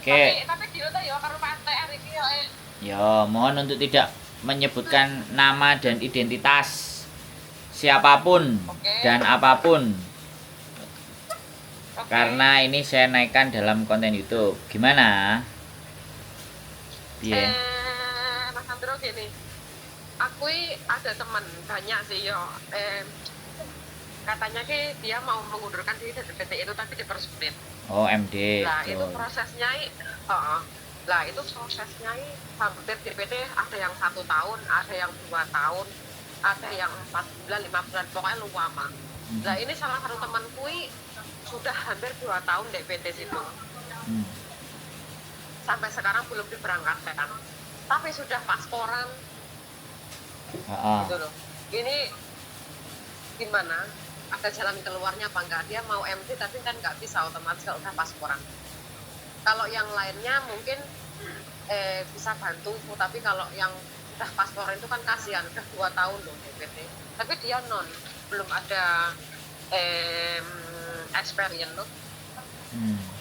Oke. Tapi dia tuh ya karo Pak TR iki yo. Ya, mohon untuk tidak menyebutkan nama dan identitas siapapun Oke. dan apapun. Oke. Karena ini saya naikkan dalam konten YouTube. Gimana? Iya. Mas Sandro gini. Aku ada teman banyak sih yo. Katanya ki dia mau mengundurkan diri dari PT itu tapi dipersulit. Oh, MD. Nah, itu Betul. prosesnya lah itu prosesnya hampir di PT ada yang 1 tahun, ada yang 2 tahun, ada yang 4 bulan, 5 bulan, pokoknya lu lama. Nah, ini salah satu temanku sudah hampir 2 tahun di PT situ. Sampai sekarang belum diberangkatkan. Tapi sudah pasporan. Gitu loh. Ini gimana? Ada jalan keluarnya apa enggak? Dia mau MD tapi kan nggak bisa otomatis kalau udah pasporan. Kalau yang lainnya mungkin bisa bantu, tapi kalau yang udah pasporan itu kan kasihan, udah 2 tahun loh DPT. Tapi dia belum ada experience loh.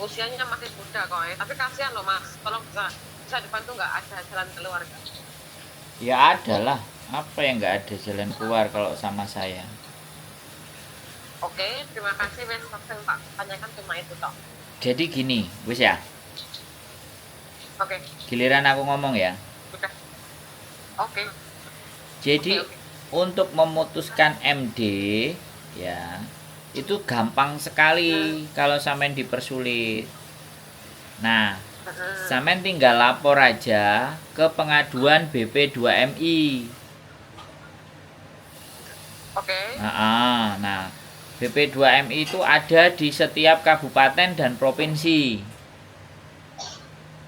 Usianya masih muda kok, tapi kasihan loh Mas. Tolong bisa dibantu nggak, ada jalan keluar nggak? Ya ada lah. Apa yang nggak ada jalan keluar kalau sama saya? Oke, terima kasih wes Pak. Tanyakan cuma itu toh. Jadi gini, wis ya. Oke. Giliran aku ngomong ya. Sudah. Oke. Jadi untuk memutuskan MD ya, itu gampang sekali kalau sampean dipersulit. Nah, sampean tinggal lapor aja ke pengaduan BP2MI. Oke. Nah, BP2MI itu ada di setiap kabupaten dan provinsi.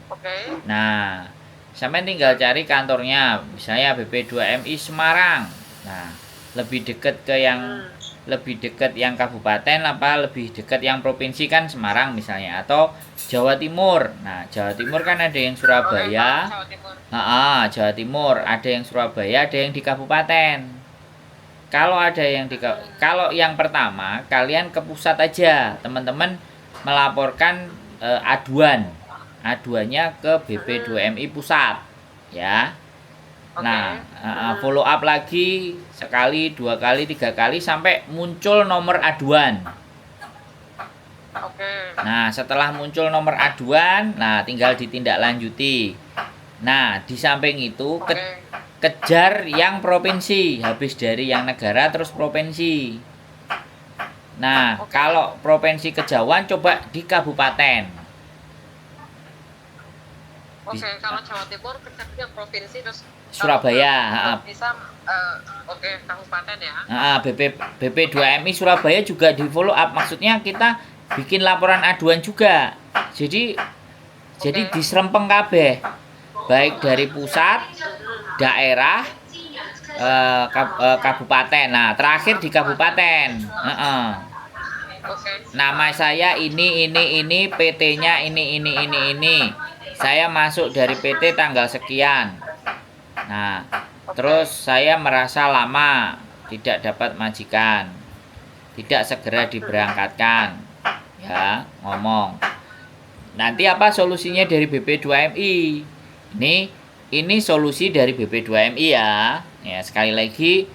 Oke. Nah, sampean tinggal cari kantornya, misalnya BP2MI Semarang. Nah, lebih dekat yang kabupaten apa lebih dekat yang provinsi kan Semarang misalnya, atau Jawa Timur. Nah, Jawa Timur kan ada yang Surabaya. Jawa Timur. Jawa Timur ada yang Surabaya, ada yang di kabupaten. Kalau yang pertama, kalian ke pusat aja, teman-teman melaporkan aduannya ke BP2MI pusat, ya. Nah, follow up lagi sekali, 2 kali, 3 kali sampai muncul nomor aduan. Nah, setelah muncul nomor aduan, nah tinggal ditindaklanjuti. Nah, di samping itu kejar yang provinsi, habis dari yang negara terus provinsi. Nah, kalau provinsi kejauhan coba di kabupaten. Kalau Jawa Timur kejarnya provinsi terus Surabaya. Bisa kabupaten ya. BP2MI Surabaya juga di follow up. Maksudnya kita bikin laporan aduan juga. Jadi diserempeng kabeh. Baik dari pusat, daerah, kabupaten. Nah, terakhir di kabupaten. Nama saya ini, PT-nya ini. Saya masuk dari PT tanggal sekian. Nah, terus saya merasa lama tidak dapat majikan, tidak segera diberangkatkan. Ya, ngomong. Nanti apa solusinya dari BP2MI? Ini solusi dari BP2MI ya. Ya, sekali lagi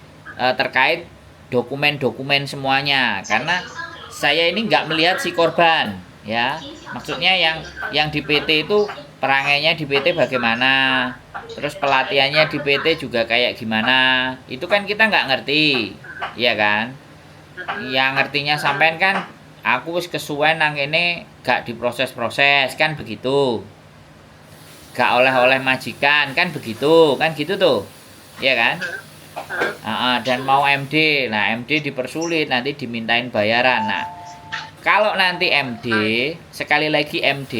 terkait dokumen-dokumen semuanya, karena saya ini nggak melihat si korban, ya. Maksudnya yang di PT itu perangainya di PT bagaimana, terus pelatihannya di PT juga kayak gimana, itu kan kita nggak ngerti, iya kan? Yang ngertinya sampean kan, aku wis kesuwen nang ini gak diproses-proses kan begitu, gak oleh-oleh majikan kan begitu, kan gitu tuh, iya kan? Dan mau MD, nah MD dipersulit, nanti dimintain bayaran. Nah, kalau nanti MD, sekali lagi MD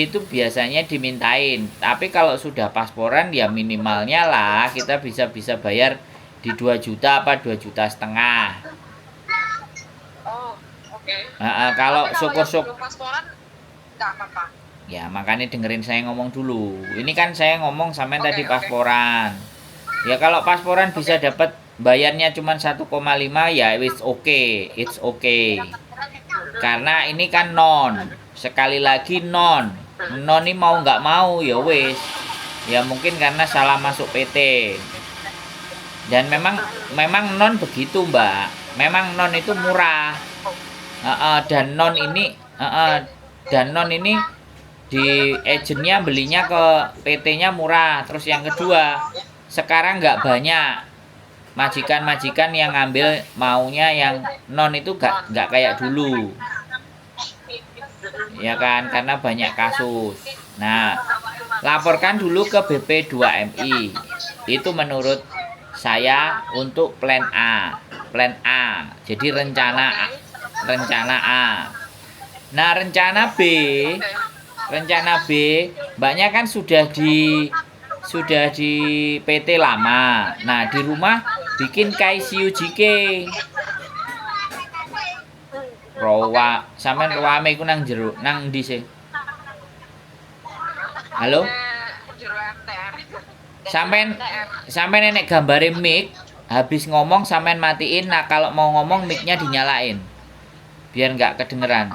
itu biasanya dimintain, tapi kalau sudah pasporan ya minimalnya lah kita bisa bayar di 2 juta apa 2,5 juta. Kalau syukur-syukur pasporan enggak apa-apa. Ya, makanya dengerin saya ngomong dulu. Ini kan saya ngomong sampean tadi pasporan. Ya kalau pasporan bisa dapat bayarnya cuma 1,5 ya it's okay. Karena ini kan sekali lagi non. non ini mau nggak mau ya wis. Ya mungkin karena salah masuk PT. Dan memang non begitu, Mbak. Memang non itu murah. Dan non ini di agentnya belinya ke PT-nya murah. Terus yang kedua, sekarang nggak banyak majikan-majikan yang ngambil maunya yang non itu nggak kayak dulu, ya kan, karena banyak kasus. Nah, laporkan dulu ke BP2MI. Itu menurut saya untuk plan A. Jadi rencana A. Nah, rencana B, mbaknya kan sudah di PT lama. Nah, di rumah bikin KICU JK. Rawa, sampean ruame iku nang jero, nang ndi sih? Halo? Sampean nek gambare mic, habis ngomong sampean matiin. Nah, kalau mau ngomong mic-nya dinyalain. Biar nggak kedengeran.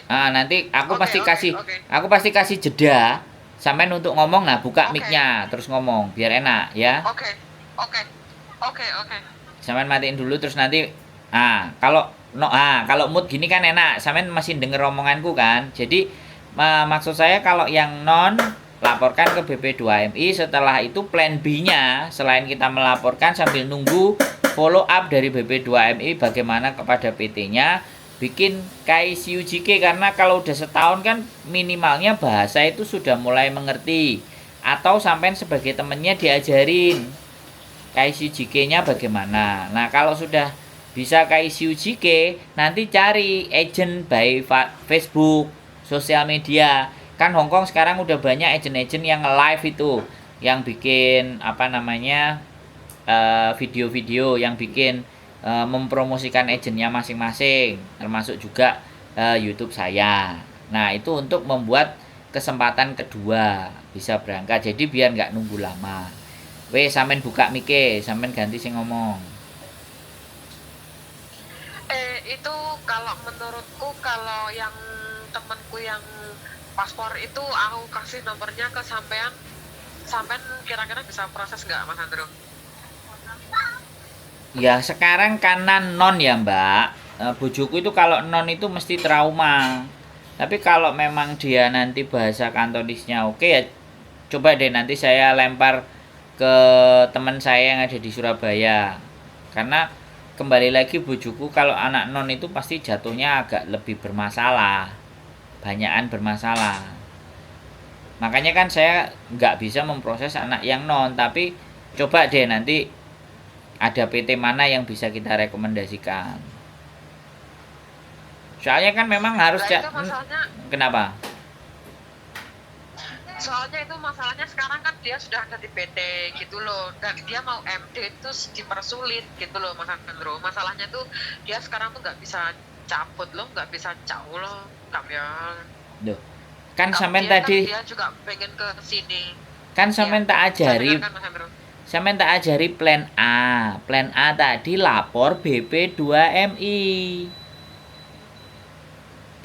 Nanti aku pasti kasih jeda sampean untuk ngomong. Nah, buka mic-nya terus ngomong biar enak ya. Oke. Sampean matiin dulu terus nanti kalau mood gini kan enak, sampean masih denger omonganku kan. Jadi maksud saya kalau yang non, laporkan ke BP2MI. Setelah itu plan B-nya, selain kita melaporkan sambil nunggu follow up dari BP2MI bagaimana kepada PT-nya, bikin KICU JK. Karena kalau udah setahun kan minimalnya bahasa itu sudah mulai mengerti, atau sampean sebagai temennya diajarin KICU JK-nya bagaimana. Nah, kalau sudah bisa KICU JK, nanti cari agent by Facebook, sosial media. Kan Hongkong sekarang udah banyak agent-agent yang live itu, yang bikin video-video, yang bikin mempromosikan agentnya masing-masing, termasuk juga YouTube saya. Nah, itu untuk membuat kesempatan kedua bisa berangkat. Jadi biar nggak nunggu lama. Sampean buka mic-e, sampean ganti sing ngomong. Itu kalau menurutku, kalau yang temanku yang paspor itu aku kasih nomornya ke sampean kira-kira bisa proses nggak, Mas Andrew? Ya sekarang karena non ya Mbak, bojoku itu kalau non itu mesti trauma. Tapi kalau memang dia nanti bahasa kantonisnya oke ya, coba deh nanti saya lempar ke teman saya yang ada di Surabaya. Karena kembali lagi bojoku kalau anak non itu pasti jatuhnya agak lebih bermasalah, banyakan bermasalah. Makanya kan saya nggak bisa memproses anak yang non, tapi coba deh nanti ada PT mana yang bisa kita rekomendasikan. Soalnya kan memang harus kenapa? Soalnya itu masalahnya sekarang kan dia sudah ada di PT gitu loh, dan dia mau MD itu dipersulit gitu loh, Mas Andrew. Masalahnya tuh dia sekarang tuh nggak bisa cabut loh, nggak bisa jauh loh, Kamyon. Duh, kan sampean tadi dia juga pengen ke sini. Kan sampean tak ajari. Sampean tak ajari plan A. Plan A tadi lapor BP2MI.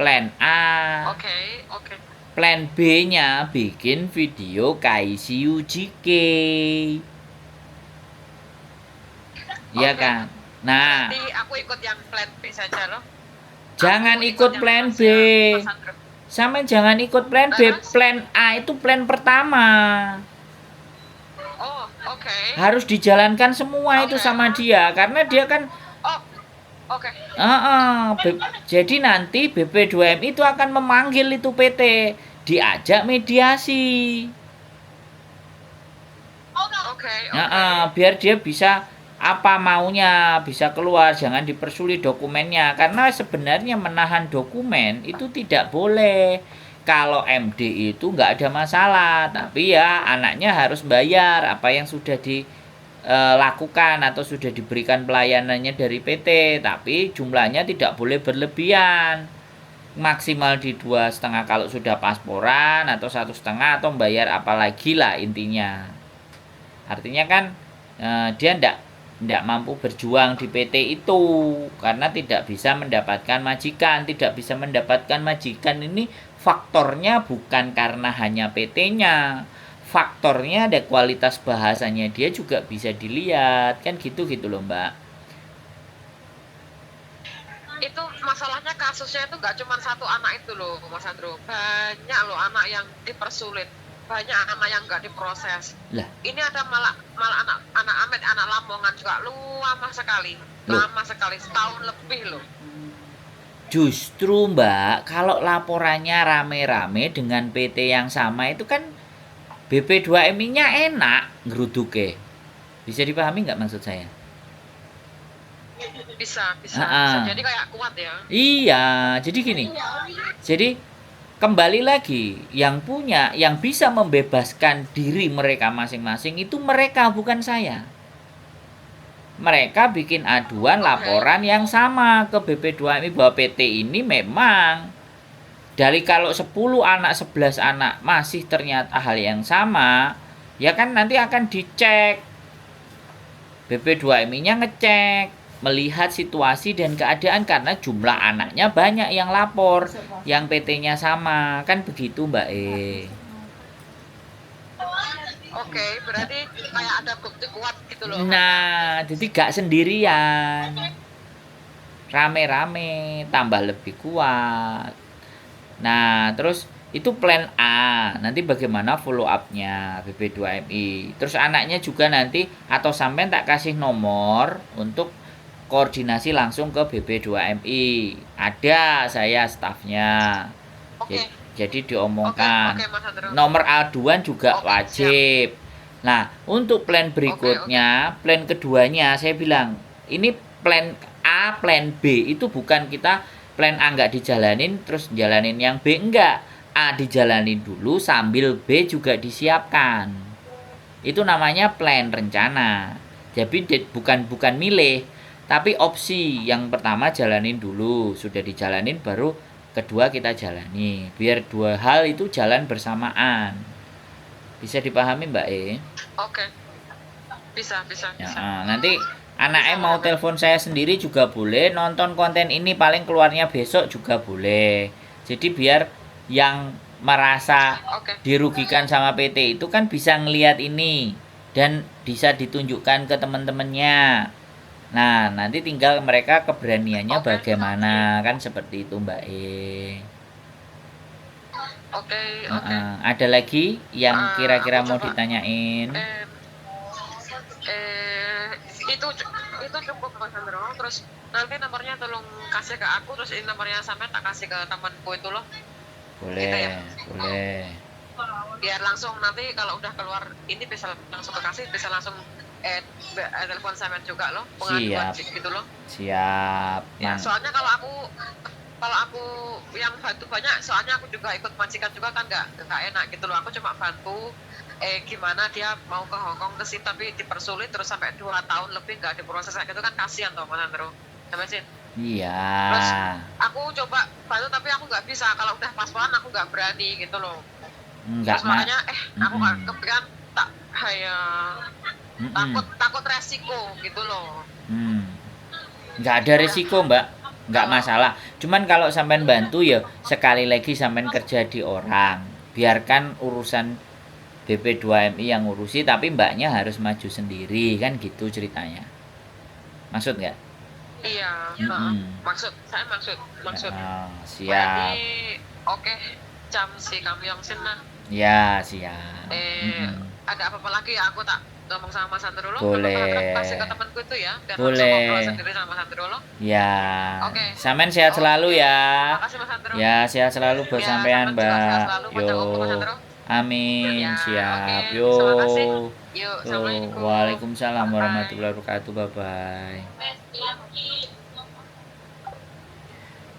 Plan A. Oke. Plan B-nya bikin video KICU JK. Iya kan? Nah, nanti aku ikut yang plan B saja loh. Jangan ikut plan B. Sampean jangan ikut plan B. Plan A itu plan pertama. Oh, oke. Harus dijalankan semua itu sama dia, karena dia kan Oke. Jadi nanti BP2MI itu akan memanggil itu PT, diajak mediasi. Oke. Biar dia bisa apa maunya, bisa keluar, jangan dipersulit dokumennya. Karena sebenarnya menahan dokumen itu tidak boleh. Kalau MD itu nggak ada masalah, tapi ya anaknya harus bayar apa yang sudah lakukan atau sudah diberikan pelayanannya dari PT, tapi jumlahnya tidak boleh berlebihan, maksimal di 2,5 kalau sudah pasporan, atau 1,5 atau bayar apalagi lah intinya. Artinya kan dia tidak mampu berjuang di PT itu karena tidak bisa mendapatkan majikan ini faktornya bukan karena hanya PT-nya, faktornya ada kualitas bahasanya dia juga bisa dilihat, kan gitu loh Mbak. Itu masalahnya kasusnya itu nggak cuma satu anak itu loh Mas Andro, banyak loh anak yang dipersulit, banyak anak yang nggak diproses. Lah, Ini ada malah anak Amet, anak Lamongan juga lama sekali, setahun lebih loh. justru Mbak, kalau laporannya rame-rame dengan PT yang sama itu kan BP2MI-nya enak ngeruduke. Bisa dipahami nggak maksud saya? Bisa Ah, jadi kayak kuat ya. iya, jadi gini. Jadi kembali lagi, yang punya, yang bisa membebaskan diri mereka masing-masing itu mereka, bukan saya. Mereka bikin aduan laporan yang sama ke BP2MI bahwa PT ini memang dari kalau 10 anak, 11 anak masih ternyata hal yang sama, ya kan nanti akan dicek. BP2MI-nya ngecek, melihat situasi dan keadaan karena jumlah anaknya banyak yang lapor, yang PT-nya sama, kan begitu Mbak E. Oke, berarti kayak ada bukti kuat gitu loh. Nah, jadi gak sendirian, rame-rame, tambah lebih kuat. Nah, terus itu plan A, nanti bagaimana follow up-nya BP2MI. Terus anaknya juga nanti atau sampai tak kasih nomor untuk koordinasi langsung ke BP2MI. Ada saya stafnya. Oke. Jadi diomongkan. Oke, Mas Andro. Nomor aduan juga Oke, wajib. Nah, untuk plan berikutnya, plan keduanya saya bilang, ini plan A, plan B itu bukan kita plan A nggak dijalanin terus jalanin yang B, enggak. A dijalanin dulu sambil B juga disiapkan. Itu namanya plan rencana. Jadi bukan milih, tapi opsi. Yang pertama jalanin dulu, sudah dijalanin baru kedua kita jalani. Biar dua hal itu jalan bersamaan. Bisa dipahami Mbak E? Oke. Bisa. Ya, nanti anaknya mau telepon saya sendiri juga boleh, nonton konten ini paling keluarnya besok juga boleh. Jadi biar yang merasa dirugikan sama PT itu kan bisa ngelihat ini dan bisa ditunjukkan ke teman-temannya. Nah, nanti tinggal mereka keberaniannya bagaimana, kan seperti itu Mbak E. Oke. Ada lagi yang kira-kira mau ditanyain? Itu cukup Mas Andro. Terus nanti nomornya tolong kasih ke aku, terus ini nomornya sampai tak kasih ke temanku itu loh. Boleh, Gitu ya? boleh. Biar langsung nanti kalau udah keluar ini bisa langsung kasih, bisa langsung telepon Samen juga loh, pengaduan gitu loh. Siap. Ya, soalnya kalau aku yang bantu banyak, soalnya aku juga ikut majikan juga kan nggak enak gitu loh. Aku cuma bantu gimana dia mau ke Hongkong ke sini tapi dipersulit terus sampai 2 tahun lebih nggak diproses kayak gitu kan, kasihan toh Mas Andro. Sampai sih. Iya. Terus aku coba bantu tapi aku nggak bisa, kalau udah pas-pasan aku nggak berani gitu loh. Enggak, terus makanya aku kepikiran tak takut resiko gitu loh. Nggak ada resiko Mbak, nggak masalah. Cuman kalau sampean bantu ya sekali lagi sampean kerja di orang, biarkan urusan BP2MI yang ngurusi, tapi mbaknya harus maju sendiri, kan gitu ceritanya. Maksud nggak? Iya. Maksud. Siap. Berarti oke, jam si kami yang sini. Ya, siap. Ada apa-apa lagi ya aku tak ngomong sama Mas Andro lo? Boleh. Kasih ke temanku itu ya, biar boleh. langsung ngobrol sendiri sama Mas Andro lo. Ya. Oke. Sampean sehat selalu ya. Makasih Mas Andro. Ya, sehat selalu buat sampean, Mbak. Yo. Amin. Ya, Siap. Oke. Yo. Terima kasih. Yuk, assalamualaikum. Waalaikumsalam Bye. warahmatullahi wabarakatuh. Bye bye.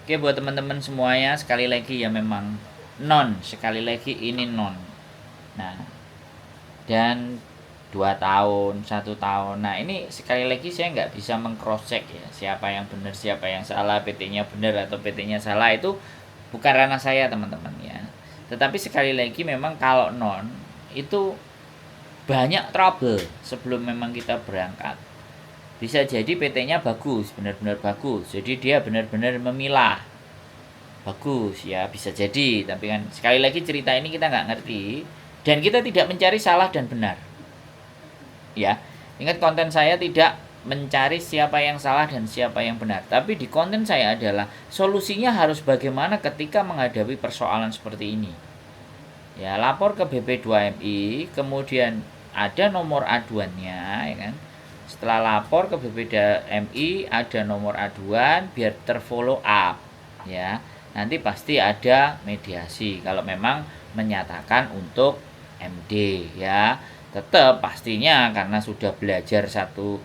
Oke, buat teman-teman semuanya, sekali lagi ya memang non, sekali lagi ini non. Nah, dan 2 tahun, 1 tahun. Nah, ini sekali lagi saya nggak bisa meng-cross check ya, siapa yang benar, siapa yang salah, PT-nya benar atau PT-nya salah, itu bukan ranah saya teman-teman ya. Tetapi sekali lagi memang kalau non itu banyak trouble sebelum memang kita berangkat. Bisa jadi PT-nya bagus, benar-benar bagus. Jadi dia benar-benar memilah. bagus ya, bisa jadi. Tapi kan sekali lagi cerita ini kita nggak ngerti dan kita tidak mencari salah dan benar. Ya, ingat konten saya tidak mencari siapa yang salah dan siapa yang benar. Tapi di konten saya adalah solusinya harus bagaimana ketika menghadapi persoalan seperti ini. Ya, lapor ke BP2MI, kemudian ada nomor aduannya, ya kan. Setelah lapor ke BP2MI, ada nomor aduan biar terfollow up, ya. Nanti pasti ada mediasi kalau memang menyatakan untuk MD, ya. Tetap pastinya karena sudah belajar satu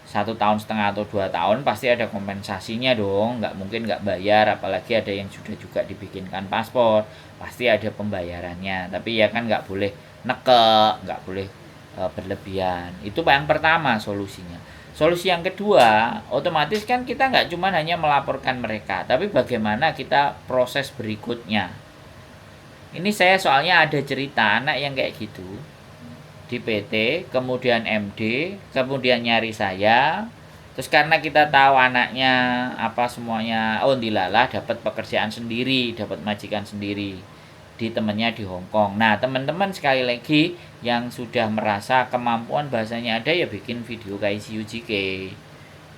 1,5 tahun atau 2 tahun pasti ada kompensasinya dong, nggak mungkin nggak bayar, apalagi ada yang sudah juga dibikinkan paspor, pasti ada pembayarannya. Tapi ya kan nggak boleh nekek, nggak boleh berlebihan. Itu yang pertama solusinya. Solusi yang kedua, otomatis kan kita nggak cuma hanya melaporkan mereka, tapi bagaimana kita proses berikutnya. Ini saya soalnya ada cerita anak yang kayak gitu di PT, kemudian MD, kemudian nyari saya. Terus karena kita tahu anaknya apa semuanya, oh dilalah dapat pekerjaan sendiri, dapat majikan sendiri di temennya di Hong Kong. Nah, teman-teman sekali lagi yang sudah merasa kemampuan bahasanya ada ya bikin video KICU JK.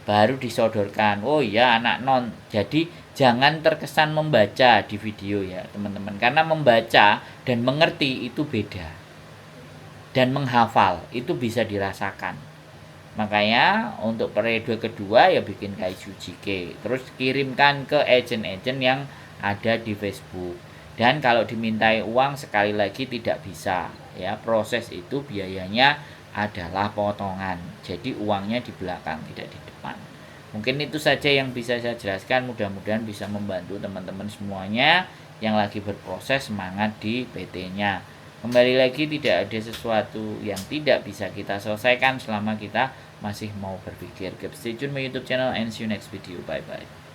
Baru disodorkan, oh iya anak non. Jadi jangan terkesan membaca di video ya teman-teman. Karena membaca dan mengerti itu beda. Dan menghafal itu bisa dirasakan. Makanya untuk periode kedua ya bikin KICU JK. Terus kirimkan ke agent-agent yang ada di Facebook. Dan kalau dimintai uang sekali lagi tidak bisa, ya proses itu biayanya adalah potongan. Jadi uangnya di belakang tidak di depan. Mungkin itu saja yang bisa saya jelaskan. Mudah-mudahan bisa membantu teman-teman semuanya yang lagi berproses semangat di PT-nya. Kembali lagi tidak ada sesuatu yang tidak bisa kita selesaikan selama kita masih mau berpikir. Keep stay tune my YouTube channel and see you next video. Bye bye.